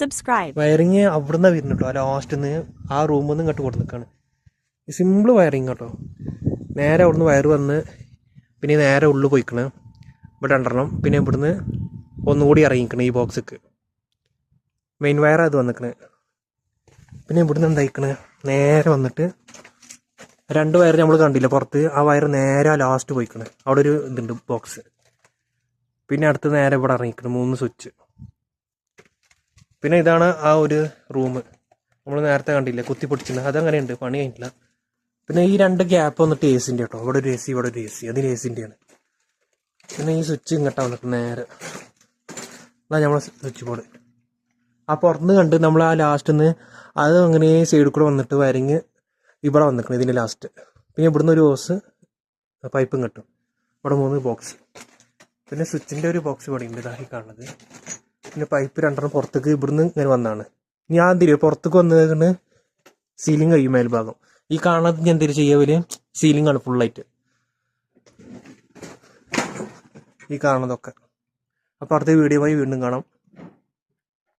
subscribe. Wiring അവിടുന്ന് വരുന്നുണ്ടോ ആ ലാസ്റ്റ് നിന്ന് ആ റൂമിൽ നിന്ന് ഇങ്ങോട്ട് കൊടുത്തിക്കാണ്. സിമ്പിൾ വയറിങ് കേട്ടോ. നേരെ അവിടുന്ന് വയർ വന്ന് പിന്നെ നേരെ ഉള്ളിൽ പോയിക്കണ്. ഇവിടെ രണ്ടെണ്ണം പിന്നെ ഇവിടുന്ന് ഒന്നുകൂടി ഇറങ്ങിക്കണ് ഈ ബോക്സിക്ക്. മെയിൻ വയർ അത് വന്നിക്കണ്. പിന്നെ ഇവിടുന്ന് എന്തായിക്കണ് നേരെ വന്നിട്ട് രണ്ട് വയർ നമ്മൾ കണ്ടില്ല പുറത്ത്. ആ വയർ നേരെ ലാസ്റ്റ് പോയിക്കണ്. അവിടെ ഒരു ഇതുണ്ട് ബോക്സ്. പിന്നെ അടുത്ത് നേരെ ഇവിടെ ഇറങ്ങിക്കണ് 3 സ്വിച്ച്. പിന്നെ ഇതാണ് ആ ഒരു റൂം നമ്മൾ നേരത്തെ കണ്ടില്ലേ കുത്തി പൊടിച്ചിട്ടുണ്ട്. അതങ്ങനെയുണ്ട്, പണി കഴിഞ്ഞില്ല. പിന്നെ ഈ 2 ഗ്യാപ്പ് വന്നിട്ട് എ സിൻ്റെ കേട്ടോ. ഇവിടെ ഒരു എ സി, ഇവിടെ ഒരു എ സി. അതിന് എ സിൻ്റെയാണ്. പിന്നെ ഈ സ്വിച്ച് ഇങ്ങോട്ടാണ് വന്നിട്ട് നേരെ അതാ നമ്മളെ സ്വിച്ച് ബോർഡ്. ആ പുറത്തുനിന്ന് കണ്ട് നമ്മൾ ആ ലാസ്റ്റ് നിന്ന് അത് അങ്ങനെ സൈഡിൽ കൂടെ വന്നിട്ട് വയറിങ് ഇവിടെ വന്നിക്കണം ഇതിൻ്റെ ലാസ്റ്റ്. പിന്നെ ഇവിടുന്ന് ഒരു ഹോസ് പൈപ്പും കിട്ടും. ഇവിടെ 3 ബോക്സ്. പിന്നെ സ്വിച്ചിൻ്റെ ഒരു ബോക്സ് ഇവിടെ ഉണ്ട്, ഇതായി കാണുന്നത്. പിന്നെ പൈപ്പ് 2 പുറത്തേക്ക് ഇവിടുന്ന് ഇങ്ങനെ വന്നാണ്. ഞാൻ തിരികെ പുറത്തേക്ക് വന്നത് സീലിംഗ് കഴിയും മേൽഭാഗം. ഈ കാണുന്നത് ഞാൻ തിരിച്ച് ചെയ്യാൻ സീലിംഗ് ആണ് ഫുള്ളായിട്ട് ഈ കാണുന്നതൊക്കെ. അപ്പോൾ അടുത്ത വീഡിയോയുമായി വീണ്ടും കാണാം.